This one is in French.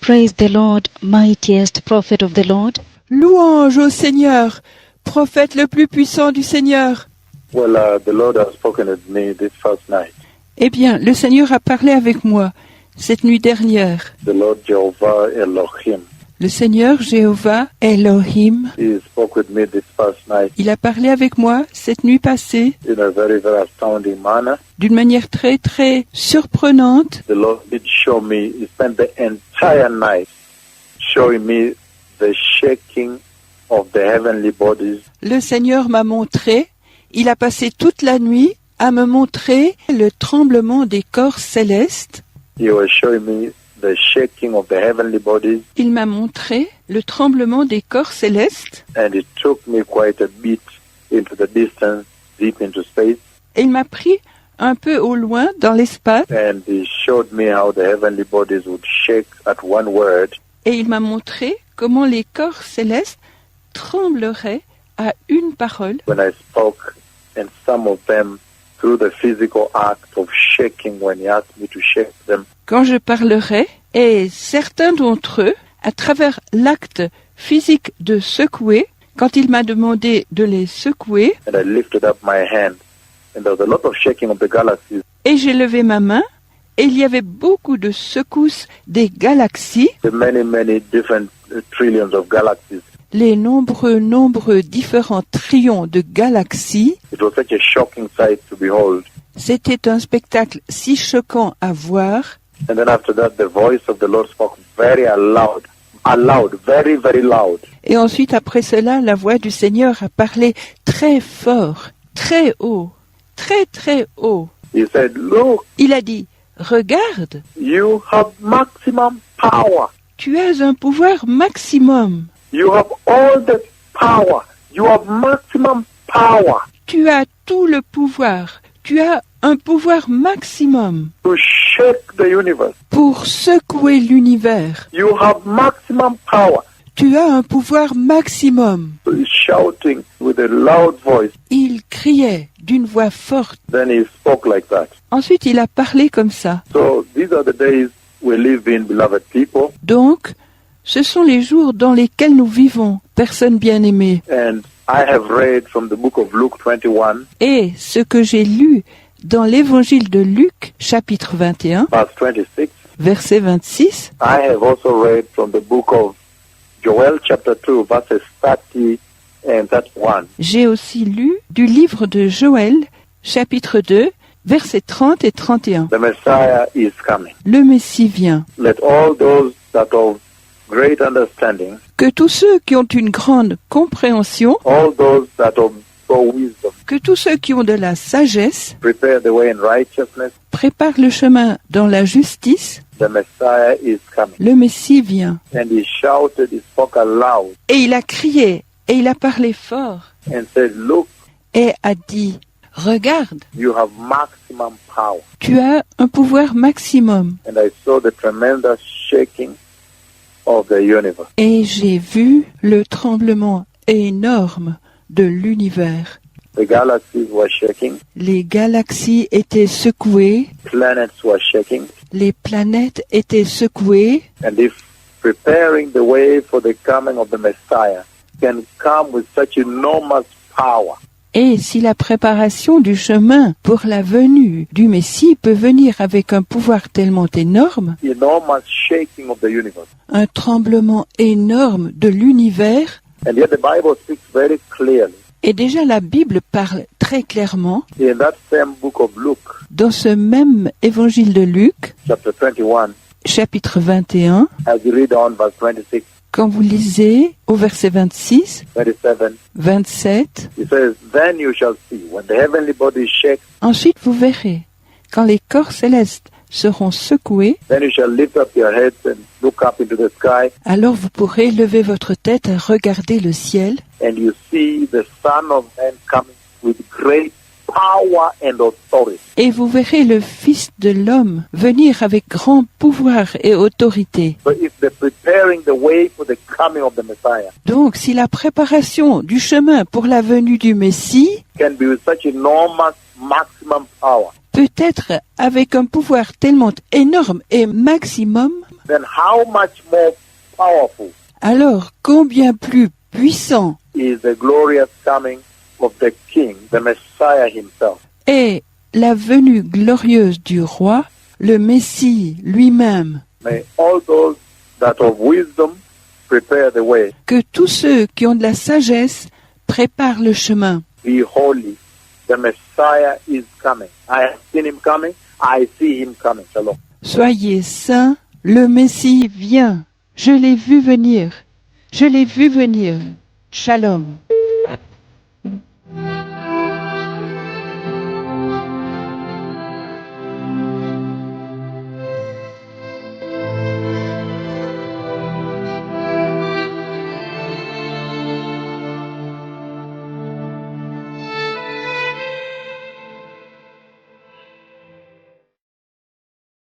Praise the Lord, mightiest prophet of the Lord. Louange au Seigneur, prophète le plus puissant du Seigneur. Well, the Lord has spoken with me this first night. Eh bien, le Seigneur a parlé avec moi cette nuit dernière. The Lord Jehovah Elohim. Le Seigneur Jéhovah Elohim, He spoke with me this first night il a parlé avec moi cette nuit passée in a very, very astounding manner. d'une manière très très surprenante. The Lord did show me, He spent the entire night showing me the shaking of the heavenly bodies. Le Seigneur m'a montré, il a passé toute la nuit à me montrer le tremblement des corps célestes. He was showing me the shaking of the heavenly bodies, Il m'a montré le tremblement des corps célestes and it took me quite a bit into the distance, deep into space, et il m'a pris un peu au loin dans l'espace and He showed me how the heavenly bodies would shake at one word, et il m'a montré comment les corps célestes trembleraient à une parole when I spoke, and some of them through the physical act of shaking when He asked me to shake them. quand je parlerai, et certains d'entre eux, à travers l'acte physique de secouer, quand il m'a demandé de les secouer, And I lifted up my hand, and there was a lot of shaking of the galaxies. et j'ai levé ma main, et il y avait beaucoup de secousses des galaxies, The many, many different trillions of galaxies. les nombreux différents trillions de galaxies. It was such a shocking sight to behold. C'était un spectacle si choquant à voir. And then after that, the voice of the Lord spoke very loud, very, very loud. Et ensuite, après cela, la voix du Seigneur a parlé très fort, très haut, très très haut. He said, "Look, Il a dit, regarde, you have maximum power. tu as un pouvoir maximum. You have all the power. You have maximum power Tu as tout le pouvoir. Tu as un pouvoir maximum to shake the universe. pour secouer l'univers. You have maximum power." Tu as un pouvoir maximum. He's shouting with a loud voice. Il criait d'une voix forte. Then he spoke like that. Ensuite, il a parlé comme ça. So these are the days we live in, beloved people. Donc, ce sont les jours dans lesquels nous vivons, personnes bien-aimées. And I have read from the book of Luke 21, Et ce que j'ai lu dans l'évangile de Luc, chapitre 21, verse 26. verset 26, I have also read from the book of Joel, chapter 2, verses 30 and 31. j'ai aussi lu du livre de Joël, chapitre 2, versets 30 et 31. The Messiah is coming. Le Messie vient. Let all those that of great understanding, Que tous ceux qui ont une grande compréhension, all those that of full wisdom, que tous ceux qui ont de la sagesse, prepare the way in righteousness. préparent le chemin dans la justice. The Messiah is coming. Le Messie vient. And he shouted, he spoke aloud, Et il a crié, et il a parlé fort, and said, "Look, et a dit, regarde, you have maximum power." tu as un pouvoir maximum. And I saw the tremendous shaking of the universe. Et j'ai vu le tremblement énorme de l'univers. The galaxies were shaking, Les galaxies étaient secouées, planets were shaking, les planètes étaient secouées, and if preparing the way for the coming of the Messiah can come with such enormous power, et si la préparation du chemin pour la venue du Messie peut venir avec un pouvoir tellement énorme, enormous shaking of the universe. un tremblement énorme de l'univers, And yet the Bible speaks very clearly et déjà la Bible parle très clairement, in that same book of Luke, dans ce même évangile de Luc, chapter 21, chapitre 21, as you read on verse 26, quand vous lisez au verset 26, 27, 27, it says, "Then you shall see, when the heavenly bodies shake, ensuite vous verrez, quand les corps célestes seront secoués, then you shall lift up your heads and look up into the sky, alors vous pourrez lever votre tête et regarder le ciel, and you see the Son of Man coming with great power and authority." et vous verrez le Fils de l'homme venir avec grand pouvoir et autorité. So if they're preparing the way for the coming of the Messiah Donc, si la préparation du chemin pour la venue du Messie can be with such enormous maximum power, peut être avec un pouvoir tellement énorme et maximum, then how much more powerful alors combien plus puissant is the glorious coming of the King, the Messiah himself. est la venue glorieuse du roi, le Messie lui-même. May all those that of wisdom prepare the way. Que tous ceux qui ont de la sagesse préparent le chemin. Be holy. The Messiah is coming. I have seen him coming. I see him coming. Shalom. Soyez saints, le Messie vient. Je l'ai vu venir. Je l'ai vu venir. Shalom.